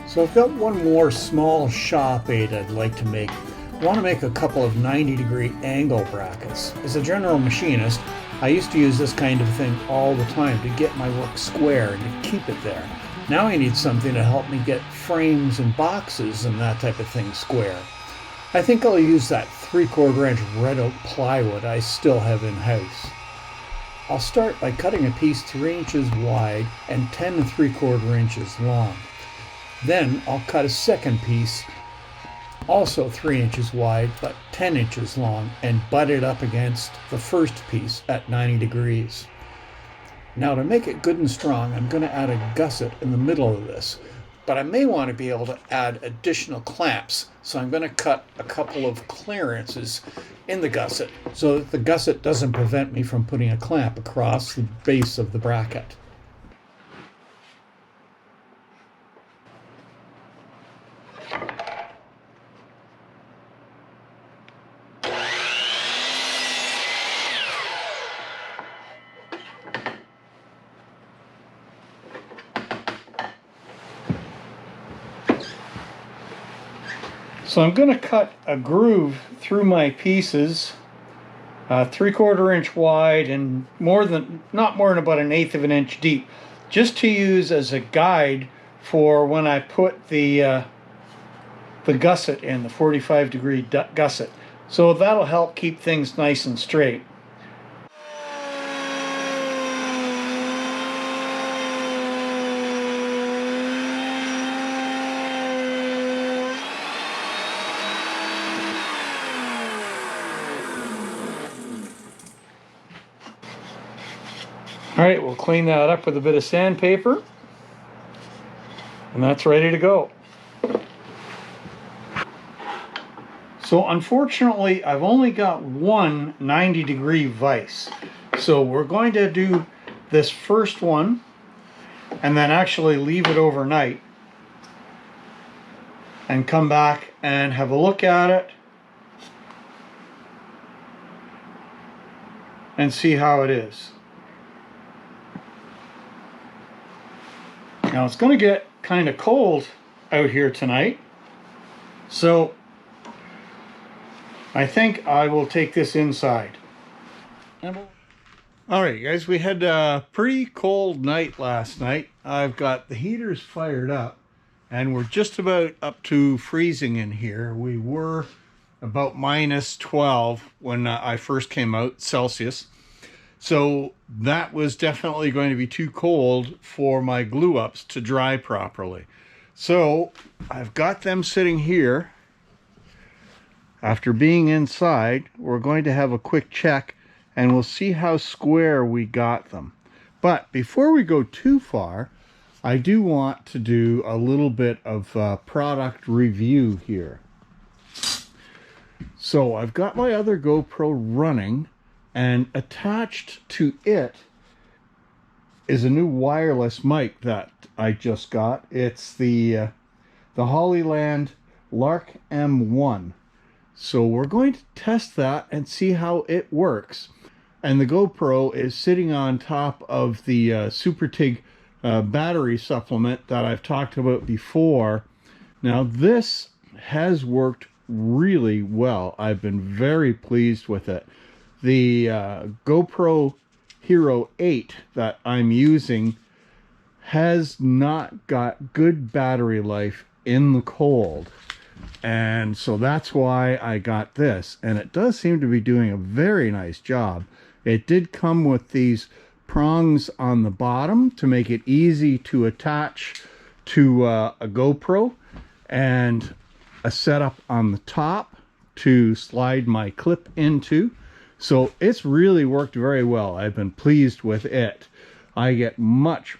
So I've got one more small shop aid I'd like to make. I want to make a couple of 90-degree angle brackets. As a general machinist, I used to use this kind of thing all the time to get my work square and to keep it there. Now I need something to help me get frames and boxes and that type of thing square. I think I'll use that 3/4 inch red oak plywood I still have in house. I'll start by cutting a piece 3 inches wide and 10 3/4 inches long. Then I'll cut a second piece, also 3 inches wide but 10 inches long, and butt it up against the first piece at 90 degrees. Now to make it good and strong, I'm going to add a gusset in the middle of this, but I may want to be able to add additional clamps, so I'm going to cut a couple of clearances in the gusset so that the gusset doesn't prevent me from putting a clamp across the base of the bracket. So I'm going to cut a groove through my pieces, 3/4 inch wide and not more than about 1/8 of an inch deep, just to use as a guide for when I put the gusset in, the 45-degree gusset. So that'll help keep things nice and straight. All right, we'll clean that up with a bit of sandpaper, and that's ready to go. So unfortunately, I've only got one 90-degree vise. So we're going to do this first one and then actually leave it overnight and come back and have a look at it and see how it is. Now it's going to get kind of cold out here tonight, so I think I will take this inside. Alright guys, we had a pretty cold night last night. I've got the heaters fired up and we're just about up to freezing in here. We were about -12 when I first came out, Celsius. So that was definitely going to be too cold for my glue ups to dry properly. So I've got them sitting here. After being inside, we're going to have a quick check and we'll see how square we got them. But before we go too far, I do want to do a little bit of product review here. So I've got my other GoPro running, and attached to it is a new wireless mic that I just got. It's the Hollyland Lark M1. So we're going to test that and see how it works. And the GoPro is sitting on top of the SuperTig battery supplement that I've talked about before. Now this has worked really well. I've been very pleased with it. The GoPro Hero 8 that I'm using has not got good battery life in the cold, and so that's why I got this, and it does seem to be doing a very nice job. It did come with these prongs on the bottom to make it easy to attach to a GoPro, and a setup on the top to slide my clip into. So it's really worked very well. I've been pleased with it. I get much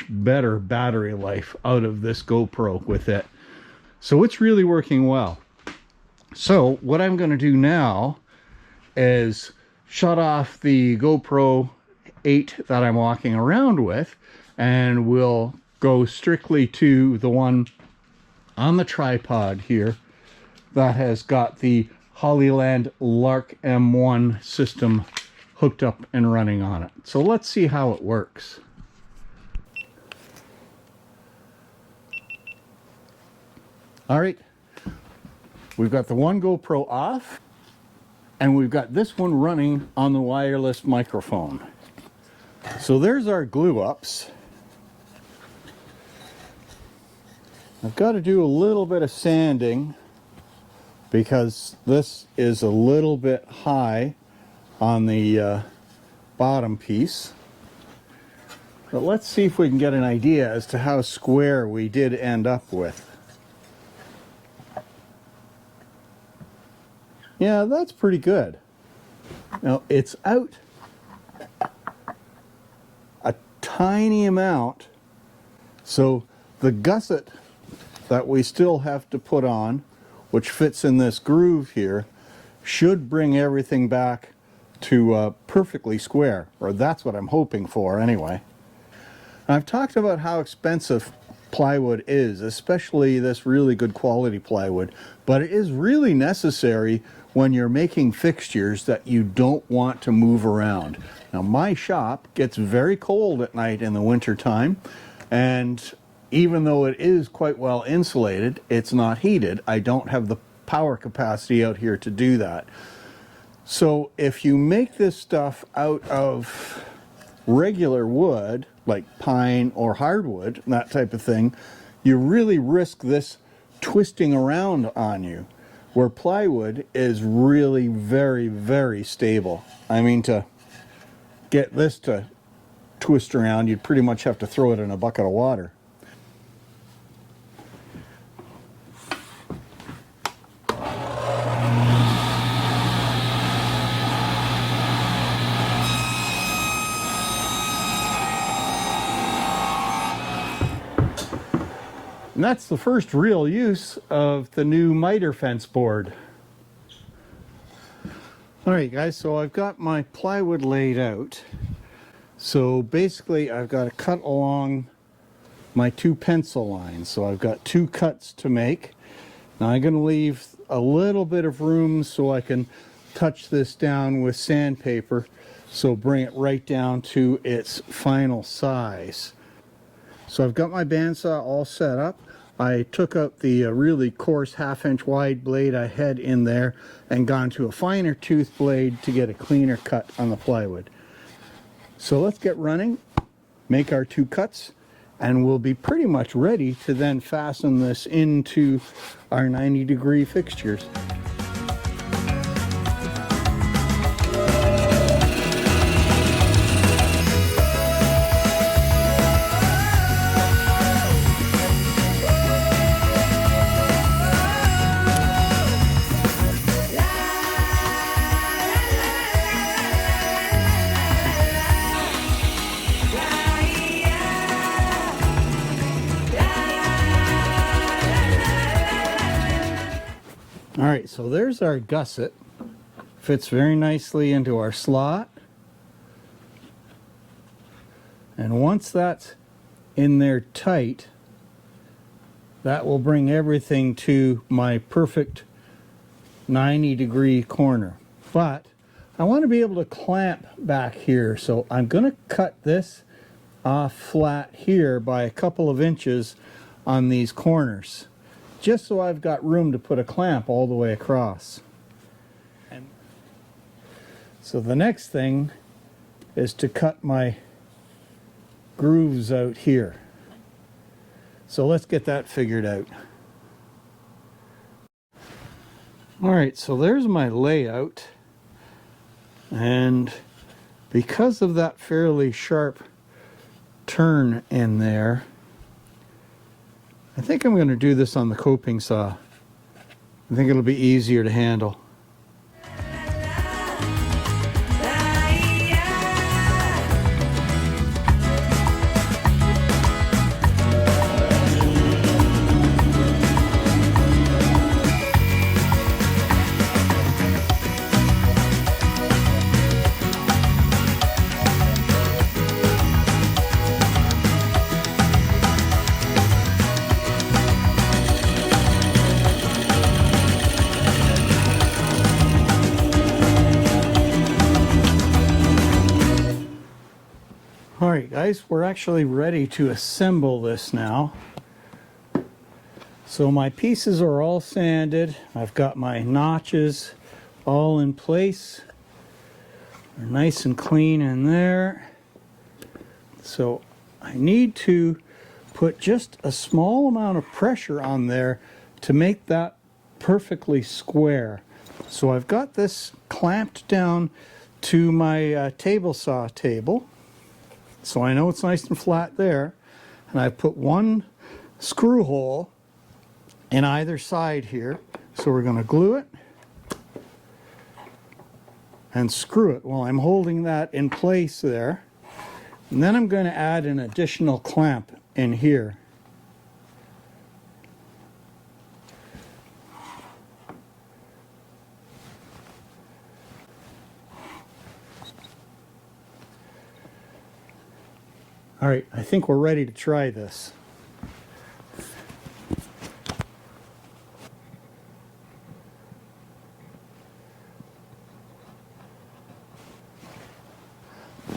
better battery life out of this GoPro with it. So it's really working well. So what I'm going to do now is shut off the GoPro 8 that I'm walking around with, and we'll go strictly to the one on the tripod here that has got the Hollyland Lark M1 system hooked up and running on it. So let's see how it works. All right, we've got the one GoPro off, and we've got this one running on the wireless microphone. So there's our glue ups. I've got to do a little bit of sanding because this is a little bit high on the bottom piece. But let's see if we can get an idea as to how square we did end up with. Yeah, that's pretty good. Now, it's out a tiny amount, so the gusset that we still have to put on, which fits in this groove here, should bring everything back to perfectly square, or that's what I'm hoping for anyway. I've talked about how expensive plywood is, especially this really good quality plywood, but it is really necessary when you're making fixtures that you don't want to move around. Now, my shop gets very cold at night in the winter time, and even though it is quite well insulated, it's not heated. I don't have the power capacity out here to do that. So if you make this stuff out of regular wood, like pine or hardwood, that type of thing, you really risk this twisting around on you, where plywood is really very, very stable. I mean, to get this to twist around, you'd pretty much have to throw it in a bucket of water. And that's the first real use of the new miter fence board. All right, guys, so I've got my plywood laid out. So basically, I've got to cut along my two pencil lines. So I've got two cuts to make. Now I'm going to leave a little bit of room so I can touch this down with sandpaper. So bring it right down to its final size. So I've got my bandsaw all set up. I took out the really coarse 1/2 inch wide blade I had in there and gone to a finer tooth blade to get a cleaner cut on the plywood. So let's get running, make our two cuts, and we'll be pretty much ready to then fasten this into our 90-degree fixtures. All right, so there's our gusset. Fits very nicely into our slot. And once that's in there tight, that will bring everything to my perfect 90-degree corner. But I want to be able to clamp back here, so I'm going to cut this off flat here by a couple of inches on these corners, just so I've got room to put a clamp all the way across. And so the next thing is to cut my grooves out here. So let's get that figured out. All right, so there's my layout. And because of that fairly sharp turn in there, I think I'm going to do this on the coping saw. I think it'll be easier to handle. Alright guys, we're actually ready to assemble this now. So my pieces are all sanded. I've got my notches all in place. They're nice and clean in there. So I need to put just a small amount of pressure on there to make that perfectly square. So I've got this clamped down to my table saw table. So I know it's nice and flat there. And I've put one screw hole in either side here. So we're going to glue it and screw it while I'm holding that in place there. And then I'm going to add an additional clamp in here. All right, I think we're ready to try this.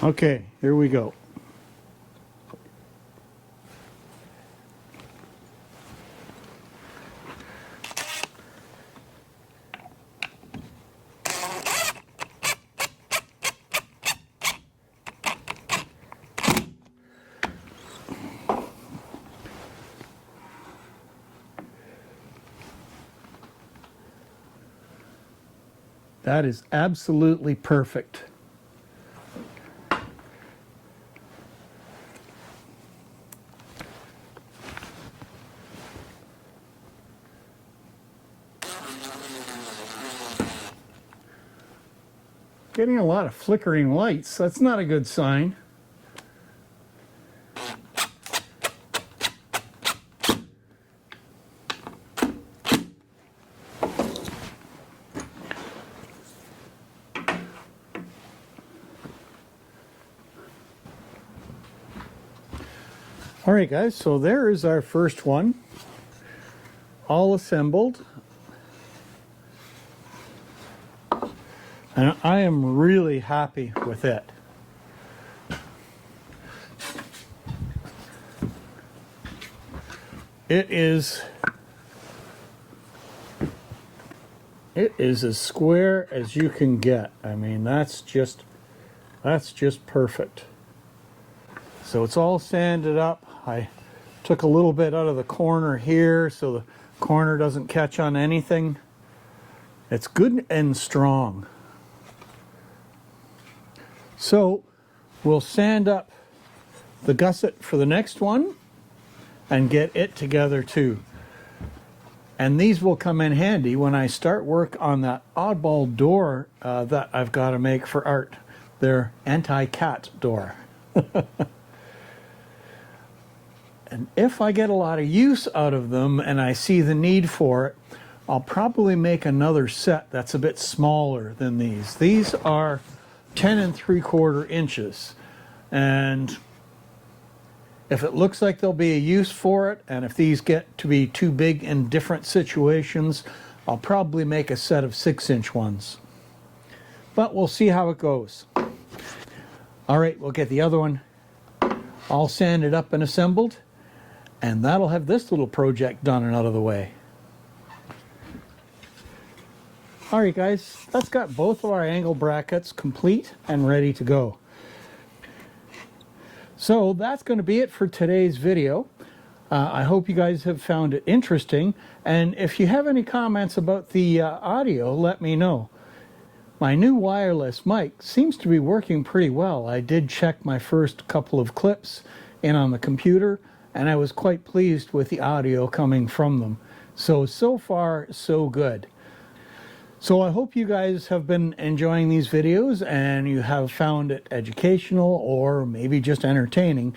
Okay, here we go. That is absolutely perfect. Getting a lot of flickering lights. That's not a good sign. All right, guys, so there is our first one, all assembled. And I am really happy with it. It is as square as you can get. I mean, that's just perfect. So it's all sanded up. I took a little bit out of the corner here so the corner doesn't catch on anything. It's good and strong. So we'll sand up the gusset for the next one and get it together too. And these will come in handy when I start work on that oddball door that I've got to make for art. They're anti-cat door. And if I get a lot of use out of them and I see the need for it, I'll probably make another set that's a bit smaller than these. These are 10 3/4 inches. And if it looks like there'll be a use for it, and if these get to be too big in different situations, I'll probably make a set of 6-inch ones. But we'll see how it goes. All right, we'll get the other one all sanded up and assembled, and that'll have this little project done and out of the way. All right, guys, that's got both of our angle brackets complete and ready to go. So that's going to be it for today's video. I hope you guys have found it interesting, and if you have any comments about the audio, let me know. My new wireless mic seems to be working pretty well. I did check my first couple of clips in on the computer, and I was quite pleased with the audio coming from them. So far, so good. So I hope you guys have been enjoying these videos and you have found it educational or maybe just entertaining.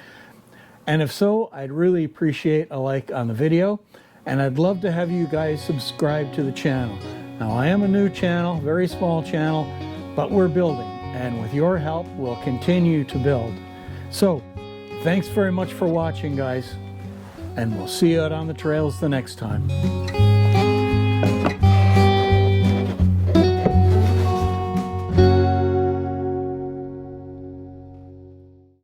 And if so, I'd really appreciate a like on the video, and I'd love to have you guys subscribe to the channel. Now, I am a new channel, very small channel, but we're building, and with your help, we'll continue to build. So, thanks very much for watching, guys, and we'll see you out on the trails the next time.